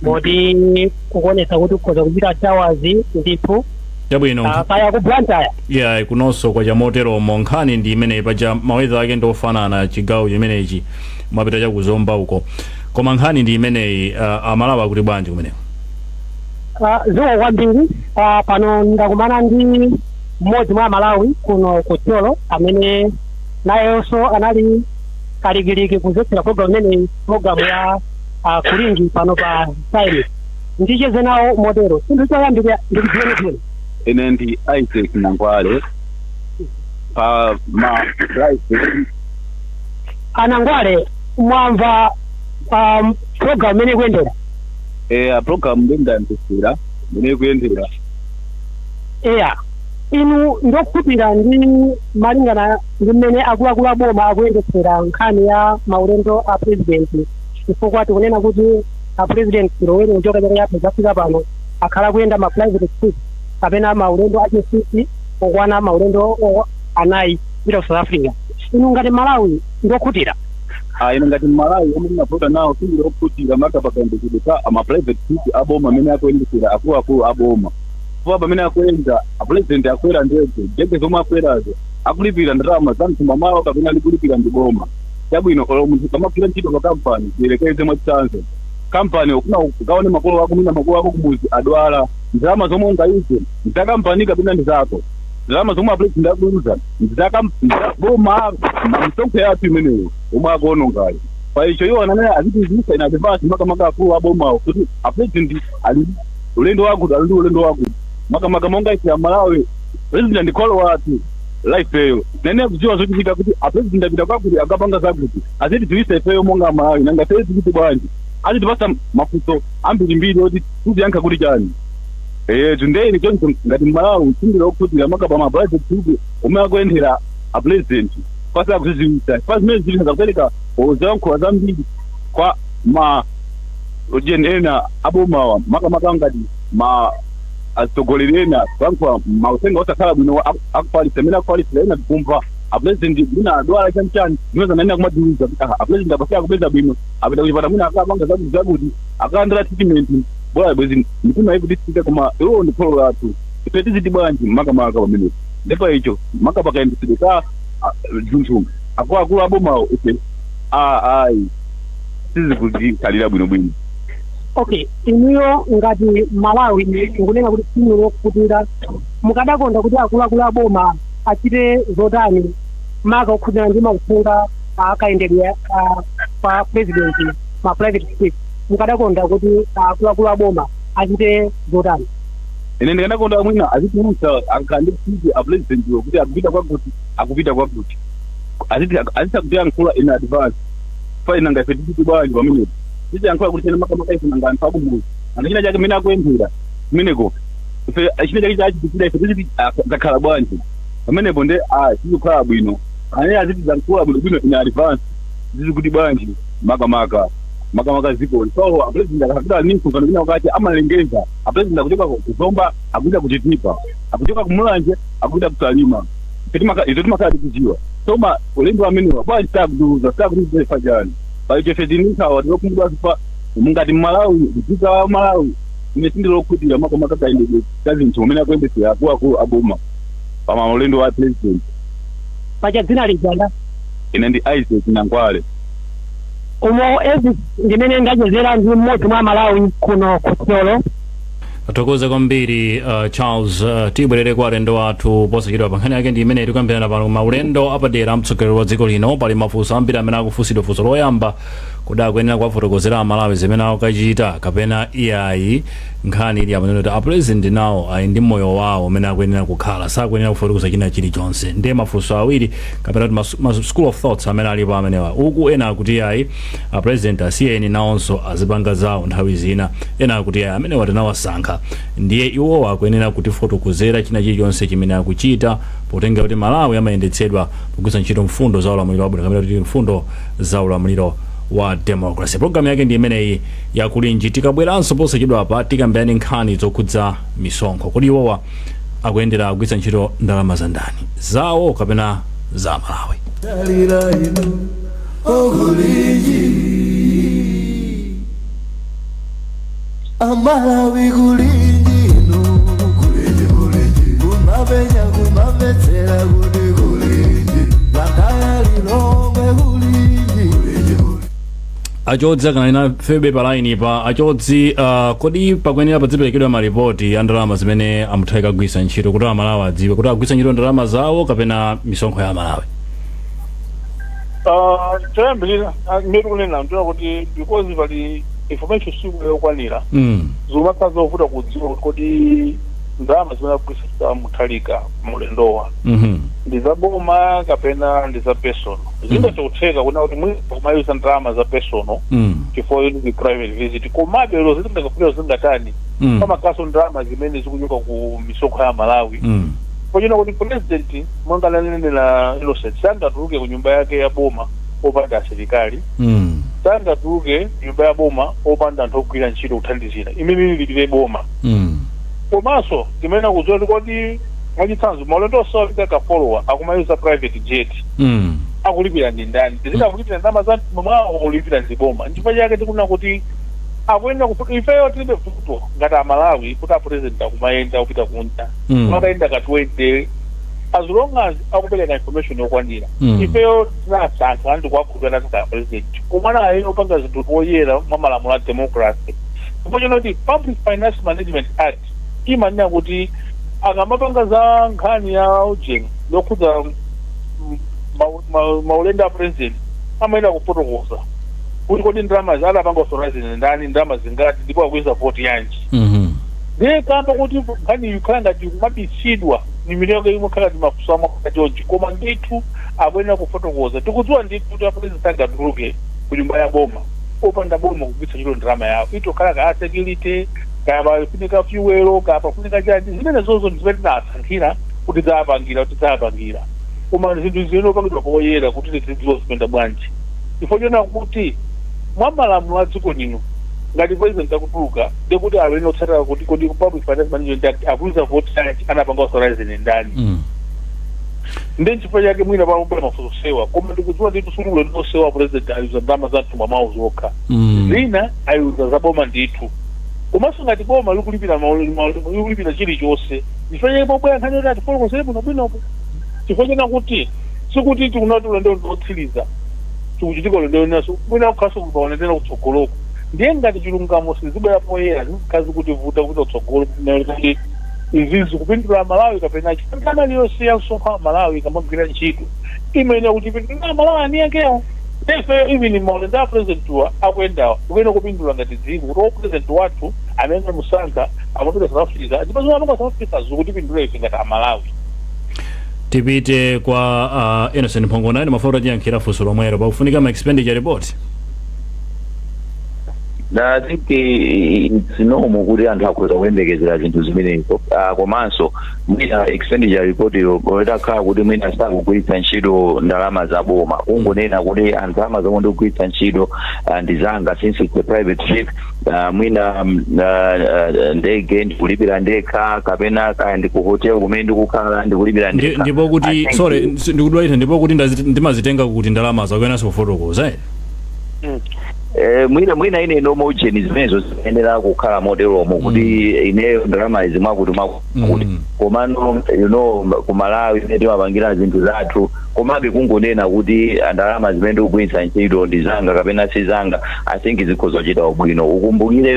moti kukonesa kuti ukhoza kuchita shawazi ndithu chabwino kaya ku Blantyre yeah kunonso kwaja moteromo nkhani ndi imene paja mawedha ake ndofanana chigawo chimenechi mwapita chakuzomba uko koma nkhani ndi imeneyi amalawi kuti bwanji kumeneko? ziko kwambiri pano ndakumana ndi mmodzi mwa Malawi kuno kuthyolo amene nayonso anali kalikiliki kuzetsera program imeneyi program ya kulingi pano pa time ndicheze nawo modero sinthu choyambirira ndikudziwene ine ndi Isaac Nangwale pa Anangwale mwamva program imene kuyendera program ndendandisira imene kuyendera inu ndokupira ndi malingana ndi mmene akuluakulu aboma akuyendetsera nkhani ya maulendo a president chifukwa tikunena kuti a president Loweri kuchoka chaka chapha chafika pano akhala kuyenda ma private school kapena maulendo achifisi okwana maulendo anayi kupita ku South Africa. Inu ngati Malawi ndokutira ine ngati Malawi amene ndinapota nawo sindokutira makapakandikidwa ama private school aboma amene akuyendetsera akuluakulu aboma kwa pamene akwenda president akwera ndege zomwe akwerazo akulipira ndalama za mtumba mawo kapena alikulipira ndi boma chabwino olo munthu kamagwira ntchito pa kampani ziyerekeze mwachitsanzo kampani ukuna ukaone makolo ako mina makolo ako kumuzi adwala ndalama zomwe ungayuze ndakampani kapena ndi zako ndalama zomwe president akuluza boma msonkho yathu imeneyo omwe akuona ngayo pa icho iwo anene azitizisa ina advance makamaka akulu abomawo kuti president ali ulendo wako ali ulendo wako makamaka monga isi ya Malawi president ndikolo watu life eyo nene kujiwa zochitika kuti president apita kwakuti akapanga zakuti aziti tuise ifeyo monga Malawi nanga tezi kuti bwanji achitipasa mafunso ambirimbiri oti tiziyankha kuti chani tundeni choncho ngati Malawi tindira okukhutira makaba mabudget kuti omwe akuyenthera a president pasi akuziziwisa pa zimene zilitha kupereka ozankhola zambiri kwa ma ojeni ena abomawa makamaka ngati ma atsogoleri ena kuyankhula mautenga osakhala bwino akufalitsa amene akufalitsa ena tikumva apresident mwina adwala chanichani zimene zananena kumadiwiza kuti apresident apasiya akupeza bwino apita kuchipata mwina akapanga zakuti akalandira treatment bora bwezi mitima ikuti tisike koma iwo ndi kholo lathu ife tiziti bwanji makamaka pamenepo ndipo icho makapa kayendesedwe ka zinthu akuluakulu abomawo ife ayi sizikuzikhalira bwinobwino. Okay, inuyo ngati Malawi nkunena kuti timu lokhutira mukadakonda kuti akuluakulu aboma achite zotani maka okhutira ndi makufunga akayendedwe pa president ma private space mukadakonda kuti akuluakulu aboma achite zotani? Ine ndikanakonda mwina azitimusa akandi kuti a president kuti akupita kwakuti azitakuti yankhula in advance faina ngaife titi bwanji pamenepo titi yankhula kuti chene makamaka ife nanga anthu akumuzi ana china chake mmene akuyenthera kumeneko ife china chake chachitikira ife titi zakhala bwanji pamenepo nde sizikhala bwino ane aziti zankhula bwino in advance zizikuti bwanji makamaka zikoli so apresident akapita ninkusano kina wakati amalengeza apresident akuchoka kuzomba akuita kuchitipa akuchoka kumulanje akuita kusalima izo timakhala tikuziwa soma ulendo wamenewa bwanji takuduza takuti fajani paicho fedininkawa tinokumbudwa zipa mungati Malawi kudzika wa Malawi ine sindilokhutira makamaka kaendedwe kazinthu umene akuyendesera akuluakulu aboma pama ulendo wa president pacha dzina lijanda ine ndi Isaac Nangwale umo ezi ndimene ngachezera ndi mmodzi mwa Malawi kuno kutsolo. Atokoza kwambiri Charles tibwerere kwa alendo wathu posachedwa pa nkhani yake ndi imene tikuyambirana pano maulendo apadera mtsogoleri wa dziko lino pali mafunso ambiri amene akufunsidwa funso loyamba kuti akuyenera kuwafotokozera Amalawi zimene akachita kapena iyayi nkhani ili amanena kuti apresident nawo ali ndi moyo wawo umene akuyenera kukhala sakuyenera kufotokoza china chilichonse ndiye mafunso awiri kapena kuti school of thoughts amene alipo amenewa uku ena akuti iyayi apresident asiyeni nawonso azipanga zawo nthawi zina ena akuti iyayi amene watinawasankha ndiye iwo akuyenera kutifotokozera china chilichonse chimene akuchita potenga kuti Malawi amayendetsedwa kugwiritsa ntchito mfundo za ulamuliro wabwino kapena kuti mfundo za ulamuliro wa democracy. Program yake ndi imeneyi yakulinji tikabweranso posachedwa apa tikambirane nkhani zokhudza misonkho kuti iwowa akuyendera kugwiritsa ntchito ndalama za ndani zawo kapena za Malawi. Amalawi kulinji kumabenya kumabetsera kuti kulinji landaya lilongwe kulinji Achotsi akanalina febe palaini pa achotsi kodi pakuyenera padziperekedwa maripoti a ndalama zimene amuthawi kagwisa ntchito kuti Amalawi adziwe kuti agwisa ntchito ndalama zawo kapena misonkho ya Malawi. Choyambirira mmene kunena ndina kuti because pali information siku yokwanira zimakhala zovuta kudziwa kuti ndalama zimene akugwisa muthalika mulendowa ndi zaboma kapena ndi za personal zingatikutheka kuna kuti mwina kumayuza ndalama za personal chifukwa ndi private visit komabe lero zingakafika zingatani pamakaso ndalama zimene zikuchoka ku misonkho ya Malawi pochina kuti president mwangalanenera Innocent sangatuluke ku nyumba yake ya boma opanda asilikali sangatuluke nyumba ya boma opanda anthu ogwira ntchito kuthandizira imene ilitire boma komanso timene kudziwa kuti mwachitsanzo maulendo osawapita kafollowa akumayuza private jet akulipira ndi ndani tizikakulipira ndalama za mwawo kulipira ndi boma nchifukwa chake tikuna kuti akuyenera ifeyo tilibe vuto ngati Amalawi kuti apresident akumayenda kupita kunja akayenda ka 20 as long as akupereka information yokwanira ifeyo tinasankha ndi kuwakhulupirira kuti president komana ayo opanga zinthu oyera mwa malamulo a democracy ndipo kuti Public Finance Management Act imanena kuti akamapanga za nkhani ya ujeni yokhudza maulendo a president amayenera kufotokoza kuti kodi ndalama adapanga authorize ndani ndalama zingati ndipo akuyeza voti yanji ndiye kamba kuti nkhani ikhala ngati kumabisidwa ni miliyoni imwe khala ndi mafunso amakachonji koma ndithu akuyenera kufotokoza tikudziwa ndithu kuti apresident angatuluke ku nyumba ya boma opanda boma kugwiritsa ntchito ndalama yawo itokhala kaya security kaya pafunika fuelo kaya pafunika chani zimene zozo ndizimene tinasankhira kuti tidzapangira koma zinthu zinopangidwa poyera kuti tidziwa zimene bwanji chifukwa chona kuti mwa malamulo a dziko lino ngati president akutuluka ndekuti alene otsatira kuti kodi public finance management act akuiza voti anapanga authorizing ndani ndi chifukwa chake mwina pamubwera mafunso sewa koma ndikudziwa ndi tusululo ndikosewa president ayuza ndalama za mtumba mawu zokha zina ayuza zaboma ndithu komanso ngati boma likulipira chilichonse chifukwa chake pobwera nkhani yoti atifolokosere bwinobwinopo chifukwa chena kuti sikuti tikunati ulendo ndiotsiriza tikuchitika ulendo naso mwina kukhaso kupaonetera kutsogoloko ndiye ngati chilungamo sizibwera poyera zikazi kuti vuta kuti utsogolo kuti izizi kupindula Malawi kapena chifukwa liyonse yakusonkha Malawi kamagwira ntchito imene kuti pindula Malawi aniyakewo nefe even maulendo a president wa akwendawa kupena kupindula ngati dziko kuti o president wathu amene musankha amapita South Africa ndipo zimene amapita South Africa zikuti pindula ife ngati Malawi. Tipite kwa Innocent Mphongona ndi mafuta jiyankhira funso lomwero pakufunika ma expenditure report. I think it's normal kuti anthu akhoza kuyembekezera zinthu zimenezo komanso mwina expenditure report itakhala kuti mwina sakugwiritsa ntchito ndalama za boma kungonena kuti ndalama zomwe ndikugwiritsa ntchito ndizanga since it's a private trip mwina ndege ndikulipira ndekha kapena kaya ndikuhotel kumene ndikukhala ndikulipira ndekha ndipo kuti sorry ndikudwaita ndipo kuti ndimazitenga kuti ndalama zakwenaso kufotokoza mwina ine normal ujeni zimenezo ziyenera kukhala modelomo kuti ineyo ndalama zimwakuti mwakuti komano ku Malawi imene timapangira zinthu zathu komabe kungonena kuti ndalama zimene ndikugwiritsa ntchito ndizanga kapena sizanga I think zikhoza kuchita ubwino ukumbukire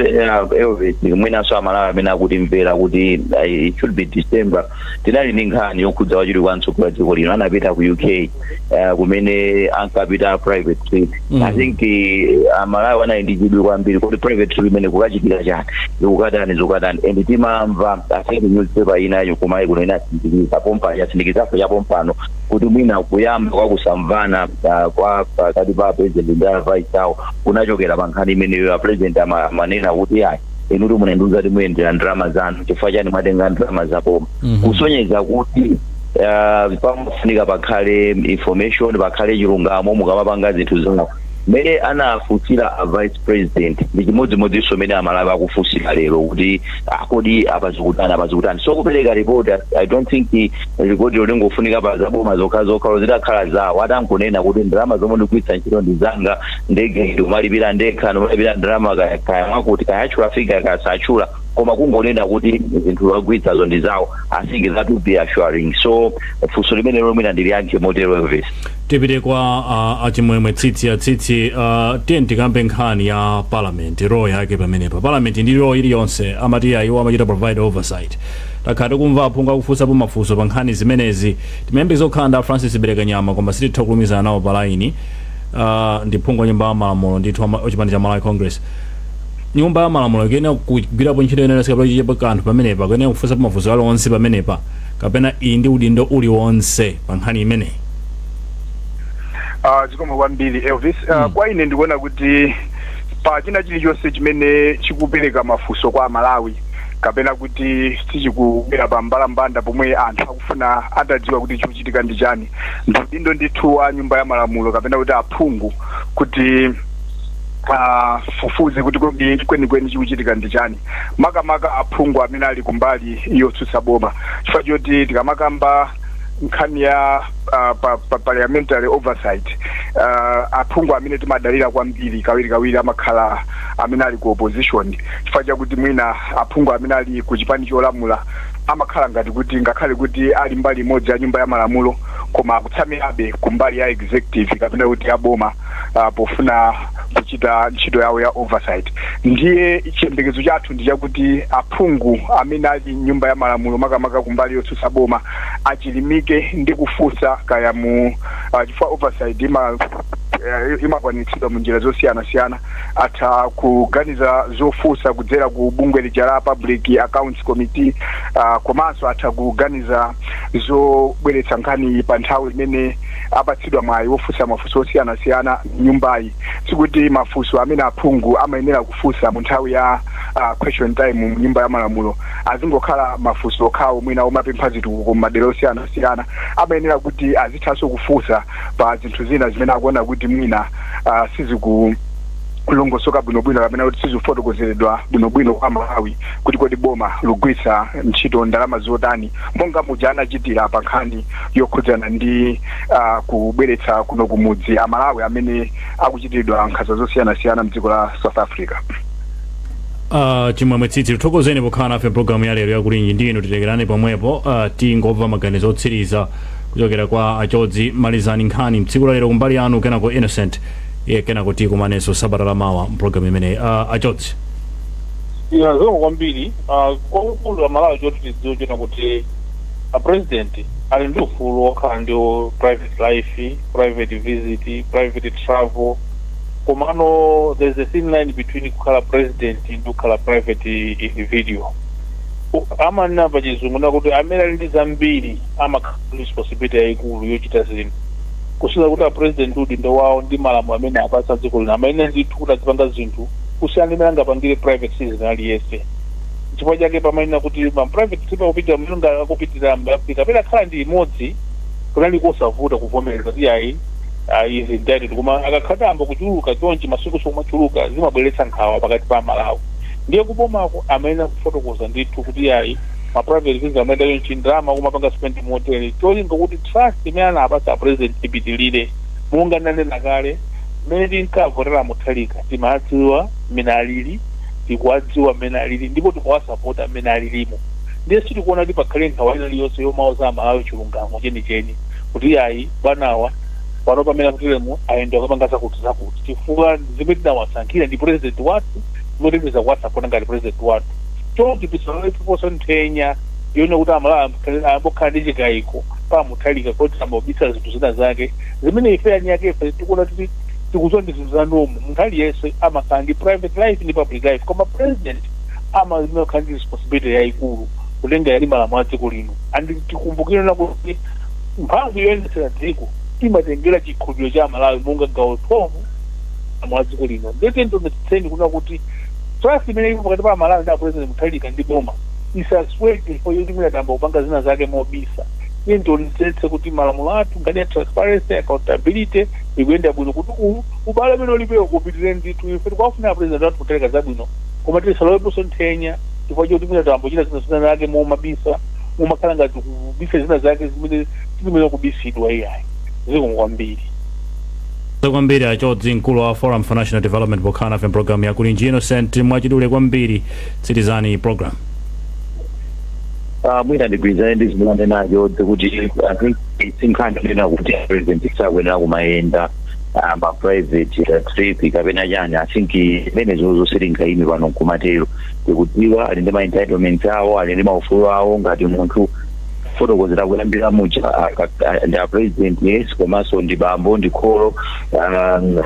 Elvis mwinaso Malawi amene akuti mvera kuti it should be December tinali ndi nkhani yokhudza wachiti wantsogolo dziko lino anapita ku UK kumene ankapita private trip I think Malawi anali ndi chidwi kwambiri kuti private trip imene kukachitika chani zikukatani and timamva I think newspaper inayo kumayi kuno inasindikiza pompa yasindikizapo chapompano kuti mwina kuyamba kwakusamvana kwa pakati pa president ndi vice awo kunachokera pa nkhani imeneyo ya president amanena kuti hayi inuti munenduza kuti muyendera ndalama zanu chifukwa chani mwatenga ndalama zapoma kusonyeza kuti pamafunika pakhale information pakhale chilungamo mukamapanga zinthu zawo mene anafutsira vice president ndi chimodzimodzinso mene Amalawi akufutsira lero kuti akodi apazikutani so kupereka report I don't think report yolingofunika pa zaboma zokha zidakhala zawo atangonena kuti ndalama zomwe ndikugwiritsa ntchito ndizanga ndege ndimalipira ndekha ndimalipira ndalama kaya mwakuti kayachula fika kasachula koma kungonena kuti zinthu zagwiritsazo ndi zawo I think that would be assuring so funso limene lomwe ndiliyankhe modelo Elvis. Tipite kwa achimwemwe tsitsi tikambe nkhani ya parliament role yake pamenepa parliament ndi role iliyonse amati iwo amachita provide oversight takhala kumva aphungu kufunsapo mafunso pa nkhani zimenezi timembe zokhanda Francis Berekanyama koma sititha kulumizana nawo pa line ndi phungu wa nyumba ya malamulo ndithu ochipani cha Malawi Congress nyumba ya malamulo ikene kugwirapo ntchito yenera sikapachapa kanthu pamenepa kene kufunsapo mafunso aliwonse pamenepa kapena iyi ndi udindo uliwonse pa nkhani imeneyi. Zikomo kwambiri Elvis kwa ine ndikuona kuti pa china chilichonse chimene chikupereka mafunso kwa Malawi kapena kuti sichikubwera pa mbalambanda pomwe anthu akufuna atadziwa kuti chikuchitika ndi chani ndiudindo ndithu wa nyumba ya malamulo kapena kuti aphungu kuti fufuze kuti kwenikweni chikuchitika ndi chani makamaka aphungu amene ali kumbali yotsutsa boma chifukwa choti tikamakamba nkhani ya parliamentary oversight aphungu amene timadalira kwambiri kawiri amakhala amene ali ku opposition chifukwa chakuti mwina aphungu amene ali ku chipani cholamula amakhala ngati kuti ngakhale kuti ali mbali imodzi ya nyumba ya malamulo koma akutsamirabe kumbali ya executive kapena kuti ya boma pofuna kuchita ntchito yawo ya oversight ndiye chiyembekezo chathu ndi chakuti aphungu amene ali nyumba ya malamulo makamaka kumbali yotsutsa boma achilimike ndi kufunsa kaya mu chifukwa oversight imakwanitsidwa munjira zosiyana-siyana atha kuganiza zofunsa kudzera ku bungwe lija la Public Accounts Committee komanso atha kuganiza zobweretsa nkhani pa nthawi imene apatsidwa mwayi wofunsa mafunso osiyana-siyana nyumbayi sikuti mafunso amene aphungu amayenera kufunsa mu nthawi ya question time mu nyumba ya malamulo azingokhala mafunso okhawo mwina omapempha zitukuko m'madera osiyana-siyana amayenera kuti azithanso kufunsa pa zinthu zina zimene akuona kuti mwina sizikulongosoka bwinobwino kapena kuti sizifotokozeredwa bwinobwino kwa Malawi kuti kodi boma lugwiritsa ntchito ndalama zotani monga muja anachitira pa nkhani yokhudzana ndi kubweretsa kuno kumudzi Amalawi amene akuchitiridwa nkhanza zosiyana-siyana mdziko la South Africa. Chimwemwe tsitsi tithokozeni pokhala nafe programu ya lero yakulinji ndinu titekerane pomwepo tingomva maganizo otsiriza kuchokera kwa Achotsi malizani nkhani mtsiku la lero kumbali yanu kenako Innocent kenako tikumanenso sabata lamawa mpulogalamu imene Achotsi zomwe kwambiri kwakukulu Amalawi choti tidziwe kuti president ali ndi ufulu wokhala ndi private life, private visit, private travel komano there's a thin line between kukhala president ndi kukhala private individual. Amanena pa chizungu nakuti amene ali ndi zambiri amakhala responsibility yayikulu yochita zinthu kusiyana kuti president udi ndo wawo ndi malamulo amene apatsa dziko lino amene ndithu kuti azipanga zinthu kusiyana ndi amene angapangire private citizen aliyese. Chifukwa chake pamanena kuti ma private tipa kupitira mlungu akupitira mbapita apena akhala ndi imodzi kunali kosavuta kuvomereza kuti ayi izi ndithu koma akakhala amba kuchuluka chonchi masiku somachuluka zimabweretsa nkhawa pakati pa Malawi. Ndiye kubomako amene kufotokoza ndithu kuti ayi ma private visit amene yonchi ndrama kumapanga spend motel cholinga kuti trust imene apatsa president ipitilire monga nanena kale mmene tinkavotera muthalika timadziwa mmene alili tikuwadziwa mmene alili ndipo tikuwasapota mmene alilimo. Ndiye sitikuona kuti pakhale nkhawa ina iliyonse yomauza Malawi chilungamo chenicheni kuti ayi bwanawa pano pamene akutiremo ayenda akapanga zakuti chifukwa zimene tinawasankhira ndi president wathu zimotimiza kuwasapota ngati president wathu chonchi pisaloiposo nthenya yone kuti Amalawi ambokhala ndi chikayiko pa muthalika kuti amabisa zinthu zina zake zimene ife anyake ife tikuona kuti tikuzowa ndi zinthu zanomu munthu aliyense amakhala ndi private life ndi public life koma president amakhala ndi responsibility yayikulu kulenga yali malamulo a dziko lino andi tikumbukire nakuti mphamvu yoyendetsera dziko imatengera chikhulupiriro cha Malawi monga gawo 12 mwa dziko lino. Ndete ndonetseni kuna kuti trust imene ilipo pakati pa Malawi ndi president muthalika ndi boma isasweke for yoti mwina tamba kupanga zina zake mobisa. Iye ndonetsetse kuti malamulo athu ngati ya transparency, accountability ikuyenda bwino kuti ubale umene ulipewa kupitireni ndithu ife tikuwafuna president wathu muthalika zabwino koma tisaloweponso nthenya chifukwa choti mwina tamba kuchita zina zake momabisa mumakhala ngati kubisa zina zake zimene kubisidwa iyayi. Zikomo kwambiri. kwambiri Achotsi mkulu wa Forum for National Development pokhala nafe program yakulinji Innocent mwachidule kwambiri tsirizani program. Mwina ndigwirizane ndi zimene nacho kuti I think sinkhani ndina kuti president sakwenera kumayenda ma private trip kapena chani I think imene zonse lingaime pano kumatero ndikudziwa ali ndi ma entitlement awo ali ndi maufulu awo ngati munthu fotokozera kuyambira mucha ndi president yes komanso ndi bambo ndi kholo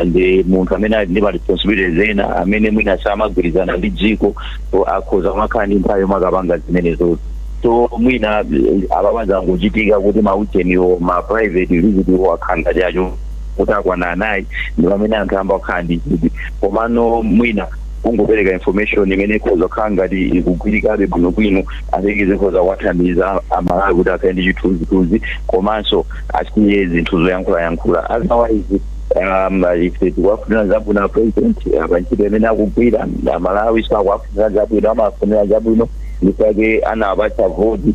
ndi munthu amene ali ndi ma responsibilities ena amene mwina samagwirizana ndi dziko akhoza kumakhala ndi nthawi makapanga zimenezo. So mwina ababanza kuchitika kuti maucheniwo ma private visit wakhanga chacho kuti akwana nayi ndi pamene anthu amba wakhala ndi chidi komano mwina kungopereka information imene ikhoza kukhala ngati ikugwirikabe bwinobwino atekeze ikhoza kuwathandiza Amalawi kuti akhale ndi chithunzithunzi komanso asiye zinthu zoyankhulayankhula otherwise ife tikuwafunira zabwino president pantchito imene akugwira Amalawi sakuwafunira zabwino amafunira zabwino ndipake anapatsa voti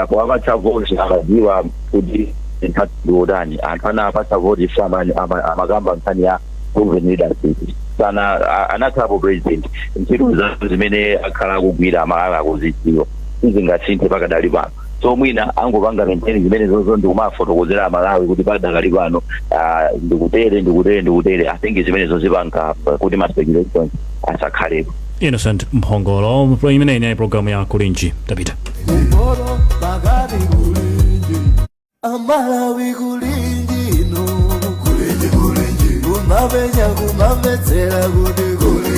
kuwapatsa voti amadziwa kuti nthatudani anthu anapatsa voti amakamba nkhani ya proven leadership sana anathapo president ntchito zazo zimene akhala akugwira Amalawi akuzidziwa izingasinthe pakadali pano. So mwina angopanga maintain zimene zonse ndikumafotokozera Amalawi kuti pakadali pano ndikutere I think zimene zozipanga kuti ma speculations asakhalepo. Innocent Mphongolo imene ine program ya kulinji tapita. Amalawi kulinji no kulinji kumapenya kumamvetsera kuti kuli